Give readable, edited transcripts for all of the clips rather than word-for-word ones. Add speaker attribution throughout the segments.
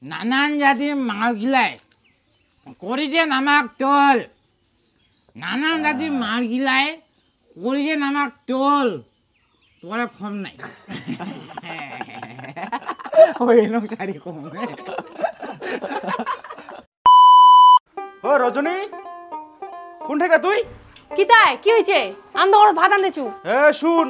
Speaker 1: নানান জাতির মাল গিলায় করেছে নামাক টোল, নানান জাতির মাল গিলায় করেছে নামাক টোল, তোরা ফোন নাই ওই এরকম শাড়ি কম
Speaker 2: ও রজনী কোন থেকে তুই?
Speaker 3: কিতায় কি হইছে? আন্দো ওর ভাত আনতেছু।
Speaker 2: এ শুন,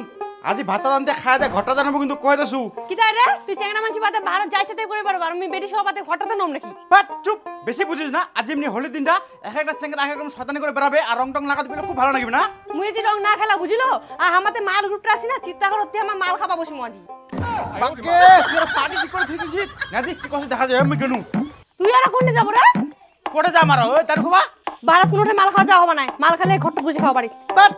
Speaker 2: আজি ভাত আনতে খায় দে ঘটা জানাবো কিন্তু কয় দেছু।
Speaker 3: কিতায় রে তুই চেংড়া মানছি বাদে ভারত যাইছে তাই করে পারবার আমি বেটি সহ বাদে ঘটাতে নম নাকি?
Speaker 2: বাট চুপ, বেশি বুঝিস না। আজ এমনি হোলি দিনটা এক একটা চেঙ্গা এক একদম শতানি করে বেরাবে আর রং টং লাগাতে পেলে খুব ভালো লাগবে না?
Speaker 3: মুই যে রং না খেলা বুঝিলো আর আমাতে মাল গ্রুপটা আছি না চিত্তা করতে আমার মাল খাবা বসে মজি।
Speaker 2: বাকে তোর পানি কি করে ঠিকইছিস না? দেখ কি কষ্ট দেখা যায় আমি কেন
Speaker 3: তুই আর কোনে যাব রে?
Speaker 2: কোটে যা মারা ওই তার খুবা
Speaker 3: ভারত কোনটা মাল খাওয়া যাওয়া হবে না, মাল খেলে ঘরটা বসে খাওয়া পারি।
Speaker 2: তাত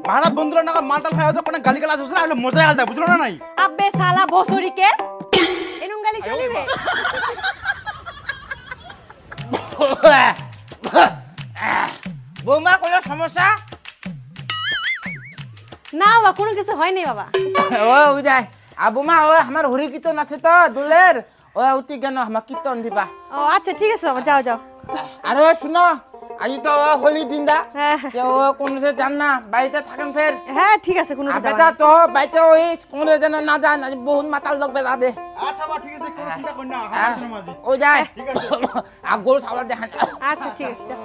Speaker 2: ভাড়া বন্ধুরা না মালটাল খায় তো কোনো গালি গালাজ হচ্ছে না, হলো মজাই আলাদা বুঝলো না? নাই
Speaker 3: আব্বে শালা বসরি কে এনুম গালি চলিবে
Speaker 1: বৌমা কোনো সমস্যা?
Speaker 3: না বাবা কোনো কিছু হয়নি বাবা।
Speaker 1: ও উদয় বৌমা ও আমার হরি কীর্তন আছে তো দুলের, ও উঠি কেন আমার কীর্তন দিবা।
Speaker 3: ও আচ্ছা ঠিক আছে বাবা, যাও যাও।
Speaker 1: আরে শুনো আজি তো হোলি দিনটা,
Speaker 3: হ্যাঁ
Speaker 1: ও কোন সে জান না বাড়িতে থাকেন ফের
Speaker 3: হ্যাঁ ঠিক আছে কোনো কথা
Speaker 1: বেটা তো বাড়িতে ওই কোন যেন না যান, আজ বহুত মাতাল লোক বেড়াবে।
Speaker 2: আচ্ছা বা ঠিক আছে, কোনো চিন্তা কর না, হাসিনা মাঝি
Speaker 1: ওই যায়
Speaker 2: ঠিক আছে।
Speaker 1: আর গোল সাওয়ার দেখান।
Speaker 3: আচ্ছা ঠিক আছে যাও।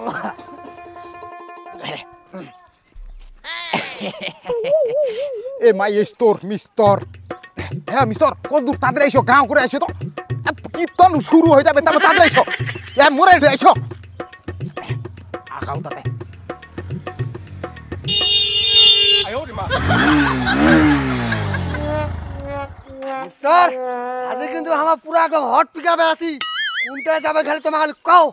Speaker 4: এ মাই স্টোর মিস্টার, হ্যাঁ মিস্টার কত দূর তাড়াতাড়ি এসো, গাঁও করে এসো তো, কীর্তন শুরু হয়ে যাবে তারপর তাড়াতাড়ি এসো, মোরে এসো আগাও তাতে।
Speaker 5: মিস্টার আজকে কিন্তু আমার পুরা একদম হট পিকআপে আছি, কোনটা যাবে খালি তোমার খালি কও।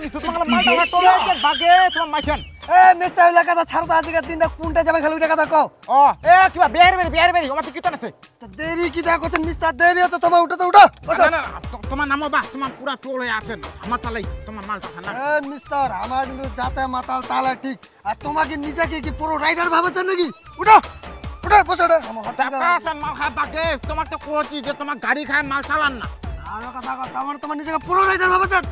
Speaker 4: মিস্টার তোমার মালটা টোলে বাগে তোমার মাইছেন।
Speaker 5: এ মিস্টার এলাকাটা ছাড়ো তো, আজকে দিনটা কোনটা যাবে খালি ওইটা কথা কও।
Speaker 4: ও এ কিবা বিহার বেরি আমার তো কীর্তন আছে।
Speaker 5: তা দেরি কি তা করছেন মিস্টার, দেরি হচ্ছে তোমার, উঠো তো উঠো বসো।
Speaker 4: না না তোমার নামো বা তোমার পুরা টোলে আছেন আমার তালাই তোমার মালটা খানা।
Speaker 5: এ মিস্টার আমার কিন্তু যাতে মাতাল তালা ঠিক, আর তোমাকে নিজেকে কি পুরো রাইডার ভাবছেন নাকি? উঠো উঠো বসো উঠো। আমার হট পিকআপ
Speaker 4: মাল খায় বাগে, তোমার তো কোচি যে তোমার গাড়ি খায় মাল চালান না।
Speaker 5: আরো কথা কথা আমার তোমার নিজেকে পুরো রাইডার ভাবছেন।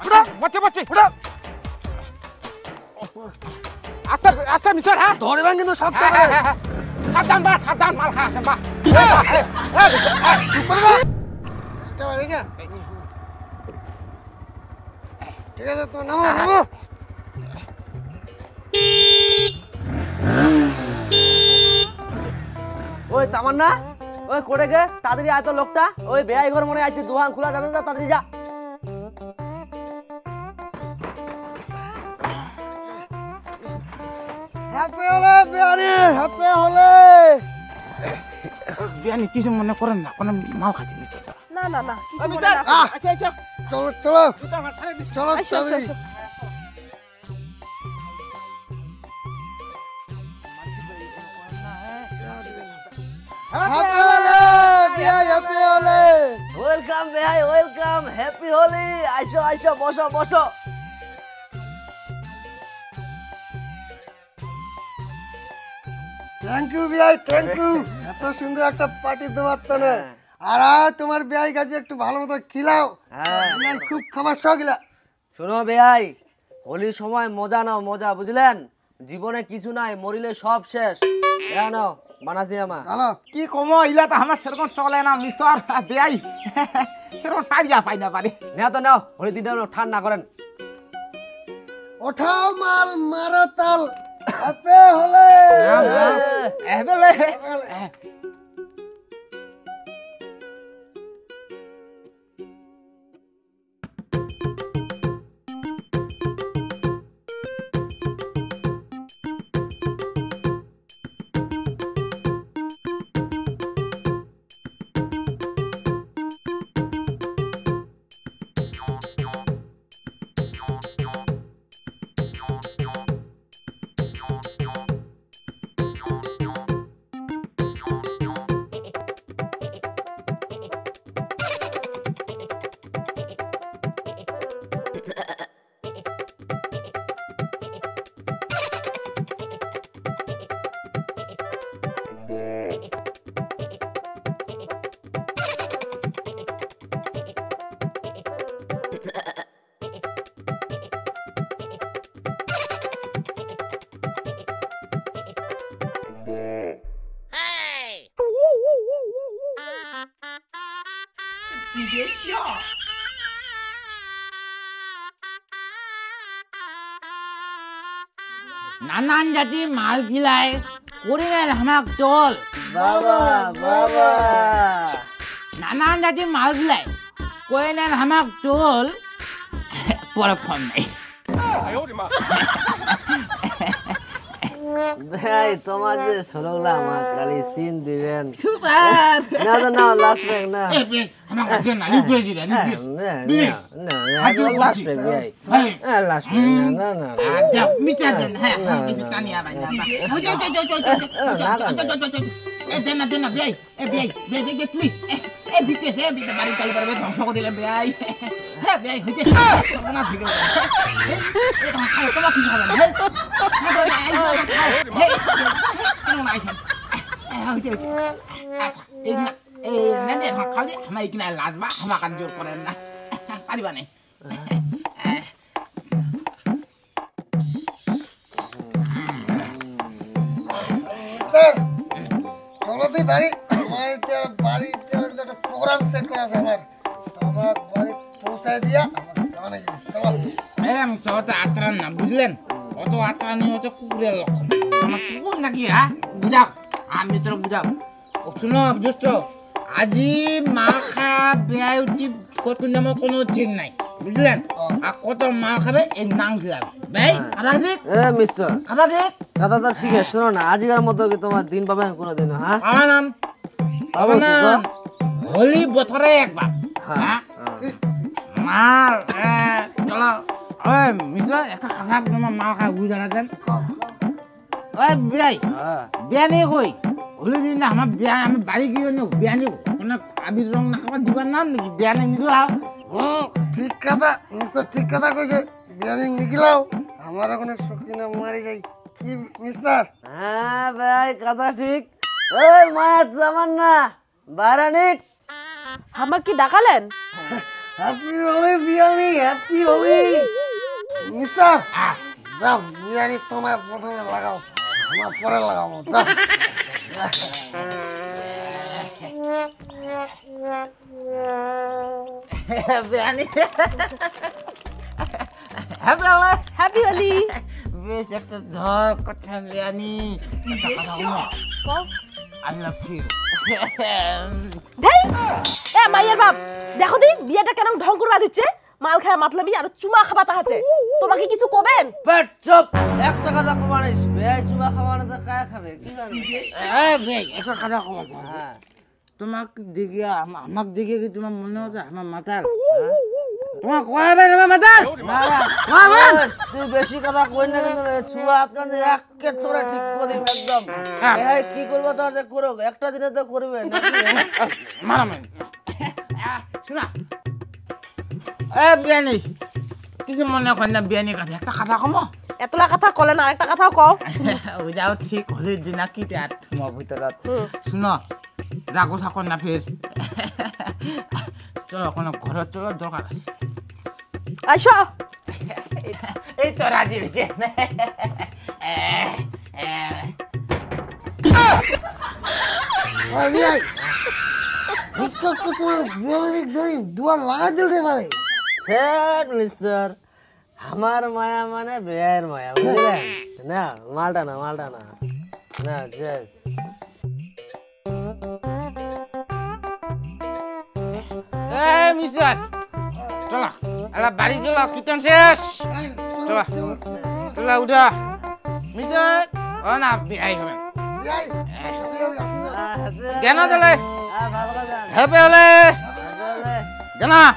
Speaker 5: উঠো
Speaker 4: বচ্চে বচ্চে
Speaker 5: উঠো,
Speaker 4: আস্তে আস্তে মিস্টার, হ্যাঁ
Speaker 5: ধরবেন কিন্তু শক্ত করে।
Speaker 4: সাবধান মাল খা বা
Speaker 5: চুপ করে দাও। এটা রেখে ঠিক আছে তো নামো নামো।
Speaker 6: ওই তামান্না ওই করে গে তাড়াতাড়ি আয় তো লোকটা, ওই বেয়াই ঘর মনে আছে দোকান খোলা যাবে না, তাড়াতাড়ি যা।
Speaker 5: হ্যাপি হলে বিয়ারি, হ্যাপি হলে।
Speaker 1: বিয়ানি কিছু মনে করেন না, কোনো মাল খাচ্ছি মিস্টার।
Speaker 3: না না না কিছু মনে না।
Speaker 5: চলো চলো চলো
Speaker 3: আচ্ছা, আচ্ছা,
Speaker 5: তাড়াতাড়ি।
Speaker 3: আচ্ছা।
Speaker 5: হ্যাপি হলে বিয়াই, হ্যাপি হলে।
Speaker 6: ওয়েলকাম বেয়াই ওয়েলকাম, হ্যাপি হোলি। আইসো আইসো বসো বসো।
Speaker 5: থ্যাংক ইউ বিয়াই, থ্যাংক ইউ, এত সুন্দর একটা পার্টি দেওয়ার তনে। আর তোমার বিয়াই কাছে একটু ভালো মতো খিলাও।
Speaker 6: হ্যাঁ।
Speaker 5: বিয়াই খুব খাবার শখিলা।
Speaker 6: শোনো বেয়াই, হোলির সময় মজা নাও মজা, বুঝলেন? জীবনে কিছু নাই, মরিলে সব শেষ। নাও বানাসি আমার।
Speaker 5: ভালো
Speaker 1: কি কমো ইলা তো আমার সেরকম চলে না মিস্টার বেয়াই, সেরকম টাইয়া পাই না পারি।
Speaker 6: নেও তো নাও, হোলির দিনটা ঠান্ডা করেন।
Speaker 5: ওঠাও মাল মারো তাল, হ্যাপি হলে।
Speaker 1: এবেলে নানান জাতি মাল খিলায় করিলেন আমাক টোল
Speaker 6: বাবা বাবা
Speaker 1: নানান জাতি মাল খিলায় করিলেন আমাক টোল পরে ফোন নাই
Speaker 6: ভাই তোমার যে সরগলা আমার খালি সিন দিবেন
Speaker 1: সুপার
Speaker 6: না না না লাস্ট ব্যাগ না
Speaker 1: এ বে আমাক আগে না লিখেছি রে
Speaker 6: না না না লাস্ট ব্যাগ ভাই লাস্ট ব্যাগ না না
Speaker 1: আচ্ছা মিটা দেন হ্যাঁ কিছু কানি আবার না এ দেন দেন ভাই এ ভাই ভাই প্লিজ এ দিতে সে দিতে বাড়ি চালু করবে ধ্বংস করে দিলেন ভাই হ্যাঁ ভাই হইছে না ঠিক আছে এ তোমার কি হবে আচ্ছা এই না এই না দে খাও দে আমি কিনা লাজবা আমাকে জোর করেন না পারিবা নাই
Speaker 5: মিস্টার চলো তুই বাড়ি বাড়িতে একটা প্রোগ্রাম সেট করা আছে আমার তো আমার বাড়ি পৌঁছায় দিয়া আমাকে জানা গেলে চলো
Speaker 1: আমি শহরটা আত্রান না বুঝলেন অত আত্রানি হচ্ছে কুকুরের লক্ষণ আমার কুকুর নাকি হ্যাঁ বুঝাও আমি তোর বুঝাও শুনো বুঝছ আজি মাল খা বেয়াই উঠি কত নামে কোনো ঠিক নাই বুঝলেন আর কত মাল খাবে এই নাং খিলাবে ভাই কাদা দিক
Speaker 6: এ মিস্টার
Speaker 1: কাদা দিক
Speaker 6: কথা তো ঠিক আছে শোনো না আজকের মতো কি তোমার দিন পাবেন কোনোদিন হ্যাঁ
Speaker 1: আনান আনান হোলি বছরে একবার হ্যাঁ মাল চলো ওই মিস্টার একটা কথা তোমার মাল খা বুঝা দেন ওই বিয়াই বিয়া নেই কই হোলি দিন না আমার বিয়া আমি বাড়ি গিয়ে নেব বিয়া নেব কোনো আবির রং না খাবার দিবার নাম নাকি বিয়া নেই নিলাও
Speaker 5: ঠিক কথা মিস্টার ঠিক কথা কইছে বিয়ারিং নিকিলাও আমার ওখানে সকিনা মারি যাই কি মিস্টার
Speaker 6: হ্যাঁ ভাই কথা ঠিক ওই মায়ের জামান না বারানিক
Speaker 3: আমার কি ডাকালেন
Speaker 5: হ্যাপি হোলি বিয়ারিং হ্যাপি হোলি মিস্টার যাও বিয়ারিং তোমার প্রথমে লাগাও আমার পরে লাগাবো যাও
Speaker 1: বিয়ানি হ্যাঁ
Speaker 3: হ্যাপি হোলি
Speaker 1: বেশ একটা ধর কথা বিয়ানি আই লাভ ইউ
Speaker 3: ধেই এ মাইয়ার বাপ দেখো দি বিয়েটা কেন ঢং করবা দিচ্ছে মাল খায় মাতলামি আর চুমা খাবা তাহাতে তোমাকে কিছু কবেন
Speaker 6: পেট চুপ একটা কথা কমানিস ভাই চুমা খাওয়ানো তো কায় খাবে কি জানিস
Speaker 1: ভাই একটা কথা খবর
Speaker 6: হ্যাঁ
Speaker 1: তোমাকে দেখে আমাকে দেখে কি তোমার মনে হচ্ছে আমার মাতাল তোমার কয়াবে আমার মাতাল
Speaker 6: তুই বেশি কথা কই না কিন্তু চুমা হাত কান্দে একে তোরা ঠিক করে দিবি একদম এই কি করবো তো যে করো একটা দিনে তো করবে
Speaker 1: মারামারি শোনা বিয়ানি কিছু মনে করেন না বিয়ানি কথা একটা কথা কমো
Speaker 3: এতলা কথা কলে না আরেকটা কথাও কও
Speaker 1: ওইটাও ঠিক হলে দিনা কি আর তোমার ভিতৰত শুনো রাগো থাকো না ফের চলো কোনো ঘৰত চলো দরকার আছে
Speaker 3: আইসো
Speaker 1: এই তো রাজি হয়েছে
Speaker 5: বিয়াই মিস্টার তো তোমার বিয়ারিং ধরি দুয়া লাগা দিতে পারে
Speaker 6: স্যার মিস্টার আমার মায়া মানে বেয়ের মায়া বুঝলেন না মালটা না না জাস
Speaker 1: মিস্টার চলো এলা বাড়ি চলো কীর্তন শেষ চলো চলো উঠা মিস্টার ও না বিয়াই হবেন
Speaker 5: বিয়াই
Speaker 1: কেন চলে
Speaker 6: ভালো কথা
Speaker 1: হ্যাপি হলে কেন
Speaker 3: হ্যাঁ